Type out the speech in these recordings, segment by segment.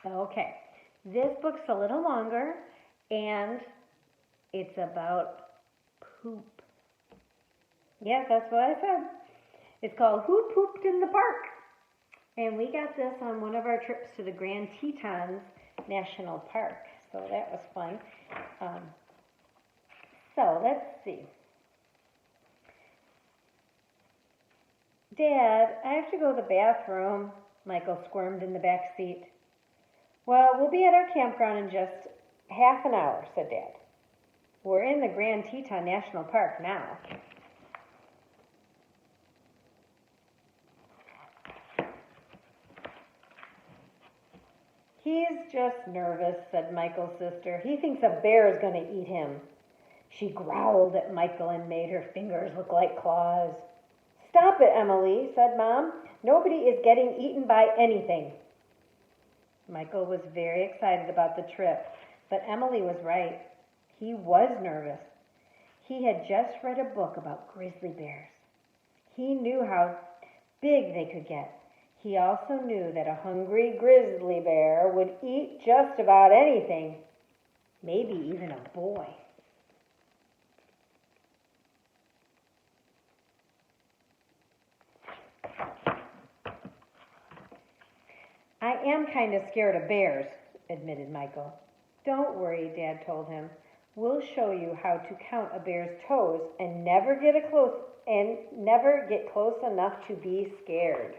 Okay, this book's a little longer and it's about poop. Yes, that's what I said. It's called Who Pooped in the Park? And we got this on one of our trips to the Grand Tetons National Park. So that was fun. So let's see. Dad, I have to go to the bathroom. Michael squirmed in the back seat. Well, we'll be at our campground in just half an hour, said Dad. We're in the Grand Teton National Park now. He's just nervous, said Michael's sister. He thinks a bear is going to eat him. She growled at Michael and made her fingers look like claws. Stop it, Emily, said Mom. Nobody is getting eaten by anything. Michael was very excited about the trip, but Emily was right. He was nervous. He had just read a book about grizzly bears. He knew how big they could get. He also knew that a hungry grizzly bear would eat just about anything, maybe even a boy. I am kind of scared of bears, admitted Michael. Don't worry, Dad told him. We'll show you how to count a bear's toes and never get close enough to be scared.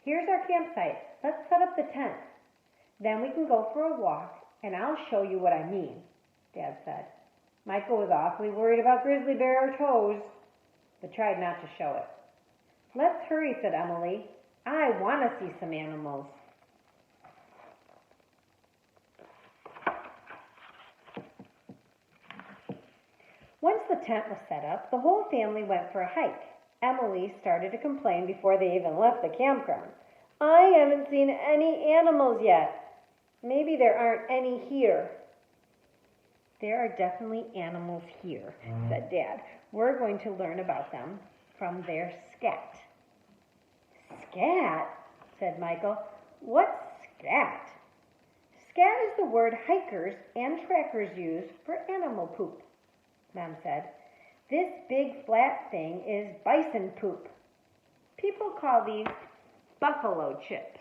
Here's our campsite. Let's set up the tent. Then we can go for a walk, and I'll show you what I mean, Dad said. Michael was awfully worried about grizzly bear toes, but tried not to show it. Let's hurry, said Emily. I want to see some animals. Once the tent was set up, the whole family went for a hike. Emily started to complain before they even left the campground. I haven't seen any animals yet. Maybe there aren't any here. There are definitely animals here, said Dad. We're going to learn about them from their scat. Scat? Said Michael. What's scat? Scat is the word hikers and trackers use for animal poop, Mom said. This big flat thing is bison poop. People call these buffalo chips.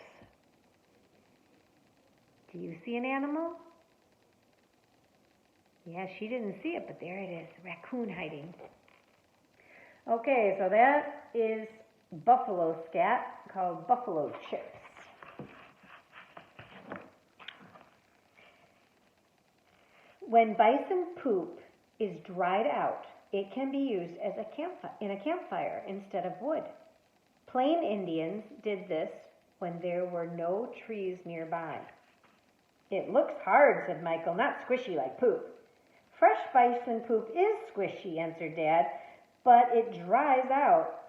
Do you see an animal? Yeah, she didn't see it, but there it is, a raccoon hiding. Okay, so that is buffalo scat called buffalo chips. When bison poop is dried out, it can be used as in a campfire instead of wood. Plain Indians did this when there were no trees nearby. It looks hard, said Michael, not squishy like poop. Fresh bison poop is squishy, answered Dad, but it dries out.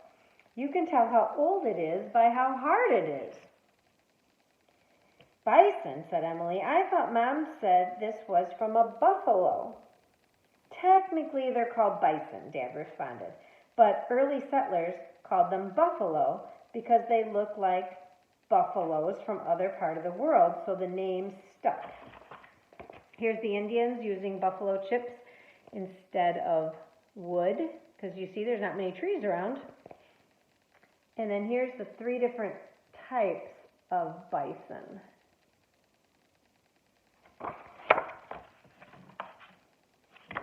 You can tell how old it is by how hard it is. Bison, said Emily. I thought Mom said this was from a buffalo. Technically, they're called bison, Dad responded, but early settlers called them buffalo because they look like buffaloes from other part of the world, so the name stuck. Here's the Indians using buffalo chips instead of wood, because you see there's not many trees around. And then here's the 3 different types of bison.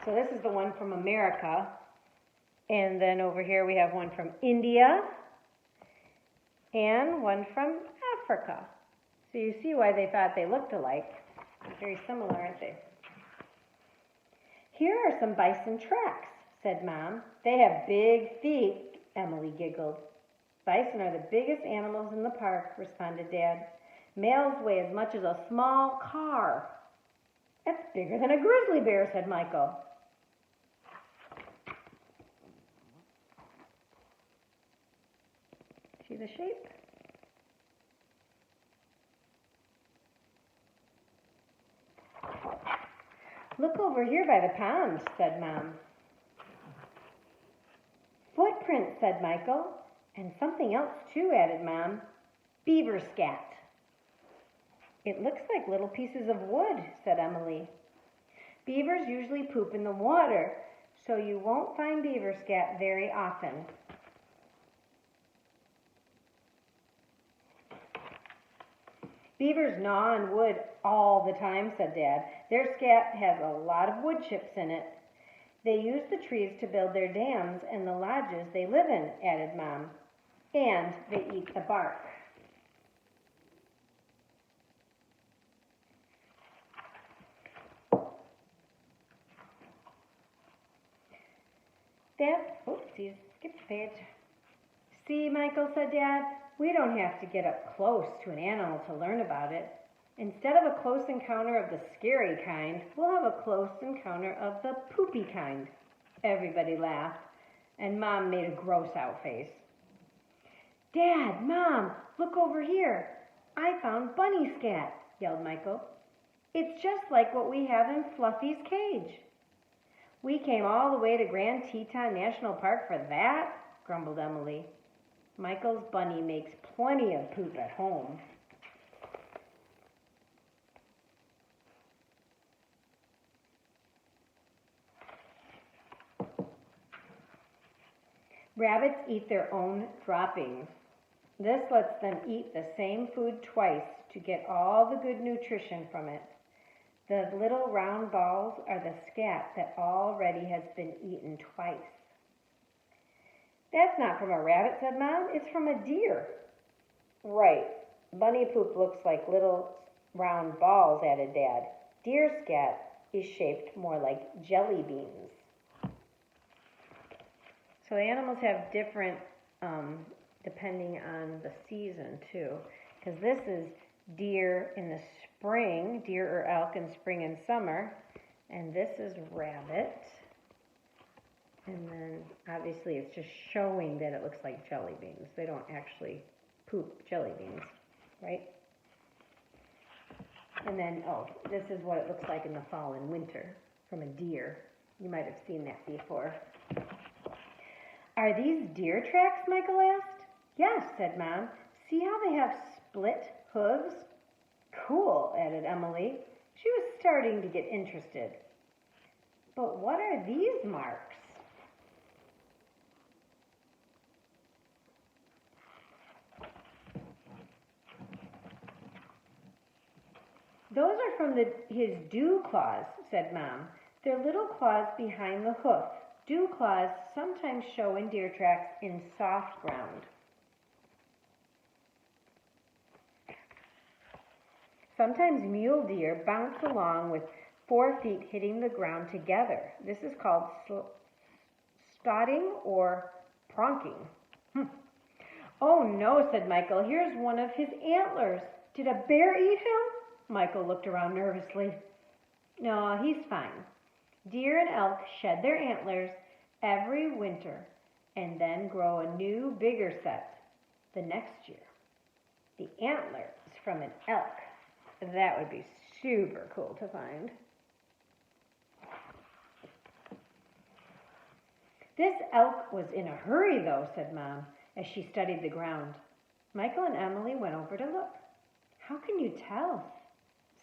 So this is the one from America. And then over here we have one from India and one from Africa. So you see why they thought they looked alike. They're very similar, aren't they? Here are some bison tracks, said Mom. They have big feet, Emily giggled. Bison are the biggest animals in the park, responded Dad. Males weigh as much as a small car. That's bigger than a grizzly bear, said Michael. See the shape? Look over here by the pond, said Mom. Footprints, said Michael. And something else too, added Mom. Beaver scat. It looks like little pieces of wood, said Emily. Beavers usually poop in the water, so you won't find beaver scat very often. Beavers gnaw on wood all the time, said Dad. Their scat has a lot of wood chips in it. They use the trees to build their dams and the lodges they live in, added Mom. And they eat the bark. Oopsies, skipped a page. See, Michael, said Dad, we don't have to get up close to an animal to learn about it. Instead of a close encounter of the scary kind, we'll have a close encounter of the poopy kind. Everybody laughed, and Mom made a gross-out face. Dad, Mom, look over here. I found bunny scat, yelled Michael. It's just like what we have in Fluffy's cage. We came all the way to Grand Teton National Park for that, grumbled Emily. Michael's bunny makes plenty of poop at home. Rabbits eat their own droppings. This lets them eat the same food twice to get all the good nutrition from it. The little round balls are the scat that already has been eaten twice. That's not from a rabbit, said Mom. It's from a deer. Right. Bunny poop looks like little round balls, added Dad. Deer scat is shaped more like jelly beans. So the animals have different, depending on the season too. Because this is deer in the spring, deer or elk in spring and summer. And this is rabbit. And then obviously it's just showing that it looks like jelly beans. They don't actually poop jelly beans, right? And then, this is what it looks like in the fall and winter from a deer. You might have seen that before. Are these deer tracks, Michael asked. Yes, said Mom. See how they have split hooves? Cool, added Emily. She was starting to get interested. But what are these marks? Those are from his dew claws, said Mom. They're little claws behind the hoof. Dew claws sometimes show in deer tracks in soft ground. Sometimes mule deer bounce along with 4 feet hitting the ground together. This is called stotting or pronking. Oh no, said Michael. Here's one of his antlers. Did a bear eat him? Michael looked around nervously. No, he's fine. Deer and elk shed their antlers every winter and then grow a new, bigger set the next year. The antlers from an elk. That would be super cool to find. This elk was in a hurry, though, said Mom, as she studied the ground. Michael and Emily went over to look. How can you tell?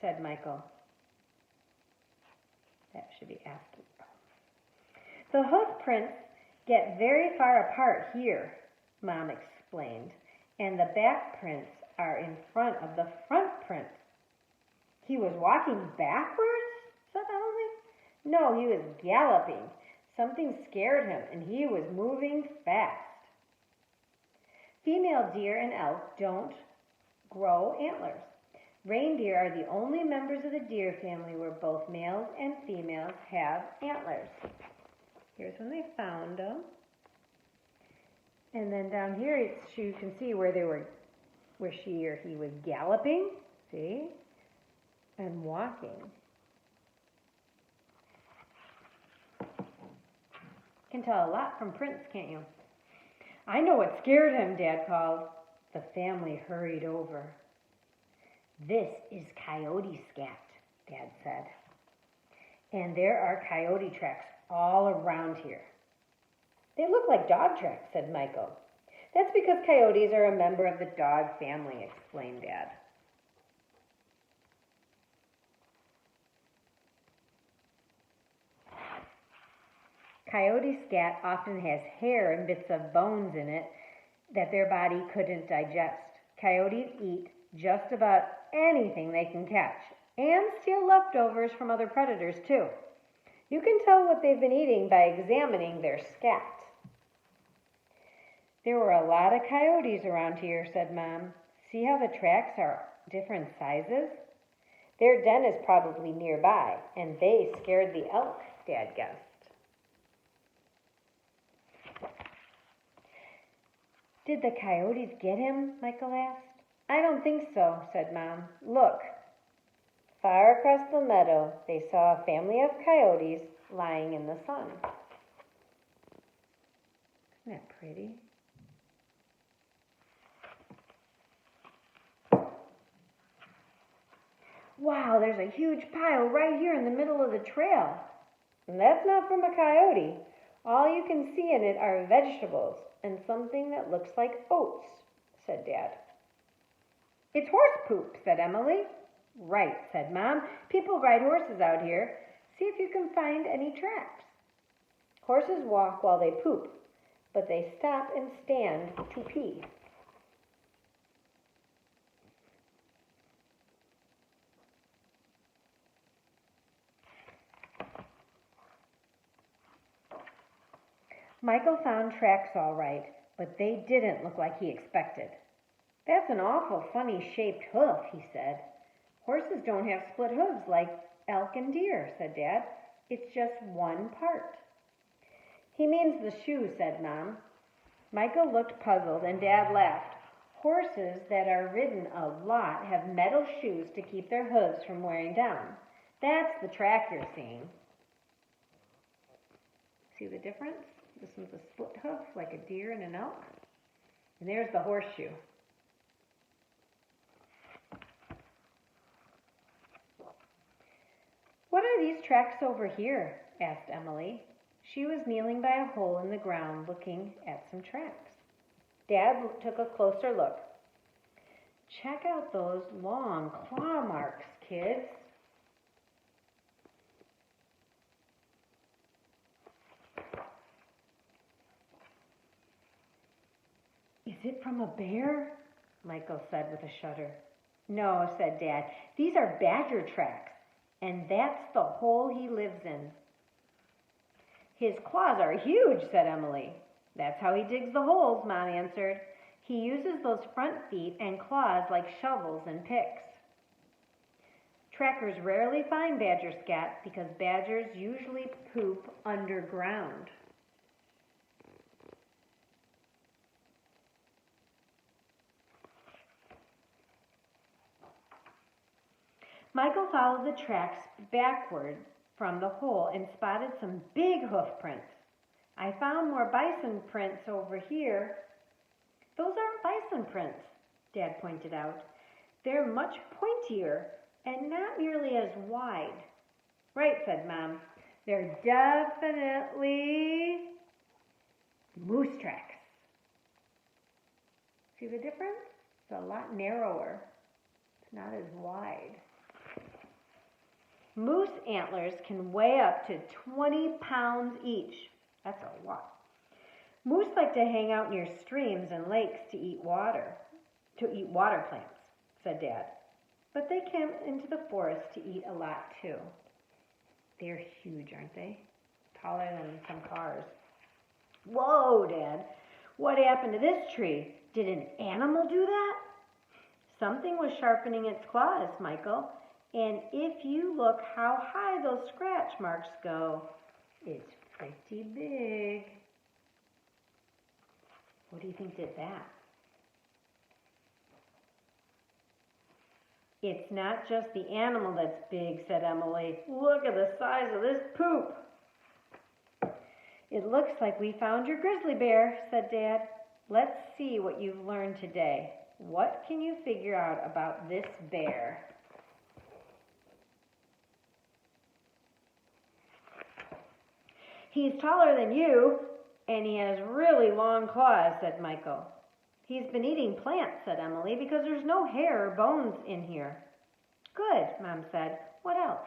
Said Michael. That should be after. The hoof prints get very far apart here, Mom explained, and the back prints are in front of the front prints. He was walking backwards? Said Emily. No, he was galloping. Something scared him, and he was moving fast. Female deer and elk don't grow antlers. Reindeer are the only members of the deer family where both males and females have antlers. Here's when they found them. And then down here, you can see where she or he was galloping, see, and walking. You can tell a lot from prints, can't you? I know what scared him, Dad called. The family hurried over. This is coyote scat, Dad said. And there are coyote tracks all around here. They look like dog tracks, said Michael. That's because coyotes are a member of the dog family, explained Dad. Coyote scat often has hair and bits of bones in it that their body couldn't digest. Coyotes eat just about anything they can catch and steal leftovers from other predators too. You can tell what they've been eating by examining their scat. There were a lot of coyotes around here, said Mom. See how the tracks are different sizes? Their den is probably nearby, and they scared the elk, Dad guessed. Did the coyotes get him? Michael asked. I don't think so, said Mom. Look. Far across the meadow, they saw a family of coyotes lying in the sun. Isn't that pretty? Wow, there's a huge pile right here in the middle of the trail. And that's not from a coyote. All you can see in it are vegetables and something that looks like oats, said Dad. It's horse poop, said Emily. Right, said Mom. People ride horses out here. See if you can find any tracks. Horses walk while they poop, but they stop and stand to pee. Michael found tracks all right, but they didn't look like he expected. That's an awful funny shaped hoof, he said. Horses don't have split hooves like elk and deer, said Dad. It's just one part. He means the shoe, said Mom. Michael looked puzzled and Dad laughed. Horses that are ridden a lot have metal shoes to keep their hooves from wearing down. That's the track you're seeing. See the difference? This one's a split hoof like a deer and an elk. And there's the horseshoe. What are these tracks over here? Asked Emily. She was kneeling by a hole in the ground looking at some tracks. Dad took a closer look. Check out those long claw marks, kids. Is it from a bear? Michael said with a shudder. No, said Dad. These are badger tracks, and that's the hole he lives in. His claws are huge, said Emily. That's how he digs the holes, Mom answered. He uses those front feet and claws like shovels and picks. Trackers rarely find badger scat because badgers usually poop underground. Michael followed the tracks backward from the hole and spotted some big hoof prints. I found more bison prints over here. Those aren't bison prints, Dad pointed out. They're much pointier and not nearly as wide. Right, said Mom. They're definitely moose tracks. See the difference? It's a lot narrower. It's not as wide. Moose antlers can weigh up to 20 pounds each. That's a lot. Moose like to hang out near streams and lakes to eat water plants, said Dad. But they come into the forest to eat a lot too. They're huge, aren't they? Taller than some cars. Whoa, Dad. What happened to this tree? Did an animal do that? Something was sharpening its claws, Michael. And if you look how high those scratch marks go, it's pretty big. What do you think did that? It's not just the animal that's big, said Emily. Look at the size of this poop. It looks like we found your grizzly bear, said Dad. Let's see what you've learned today. What can you figure out about this bear? He's taller than you, and he has really long claws, said Michael. He's been eating plants, said Emily, because there's no hair or bones in here. Good, Mom said. What else?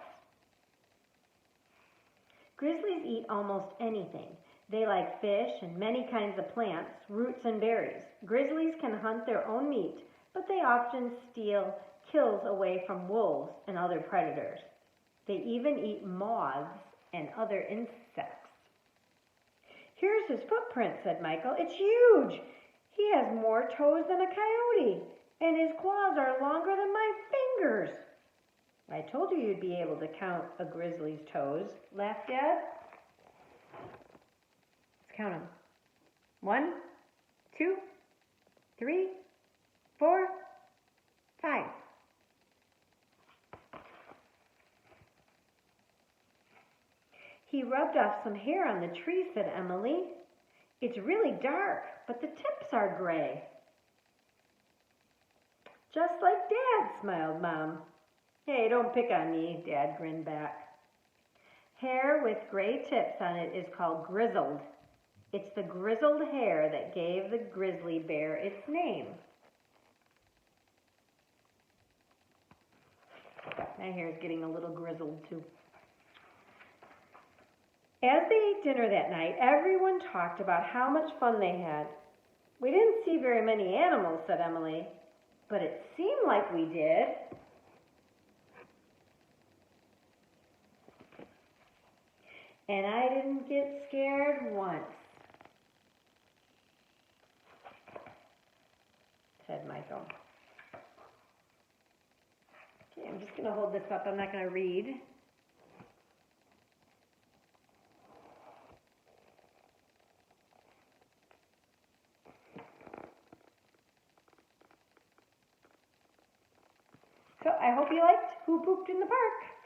Grizzlies eat almost anything. They like fish and many kinds of plants, roots, and berries. Grizzlies can hunt their own meat, but they often steal kills away from wolves and other predators. They even eat moths and other insects. Here's his footprint, said Michael. It's huge. He has more toes than a coyote, and his claws are longer than my fingers. I told you you'd be able to count a grizzly's toes, laughed Dad. Let's count them. 1, 2, 3, 4, 5. He rubbed off some hair on the tree, said Emily. It's really dark, but the tips are gray. Just like Dad, smiled Mom. Hey, don't pick on me, Dad grinned back. Hair with gray tips on it is called grizzled. It's the grizzled hair that gave the grizzly bear its name. My hair is getting a little grizzled too. As they ate dinner that night, everyone talked about how much fun they had. We didn't see very many animals, said Emily, but it seemed like we did. And I didn't get scared once, said Michael. Okay, I'm just going to hold this up. I'm not going to read. So I hope you liked Who Pooped in the Park?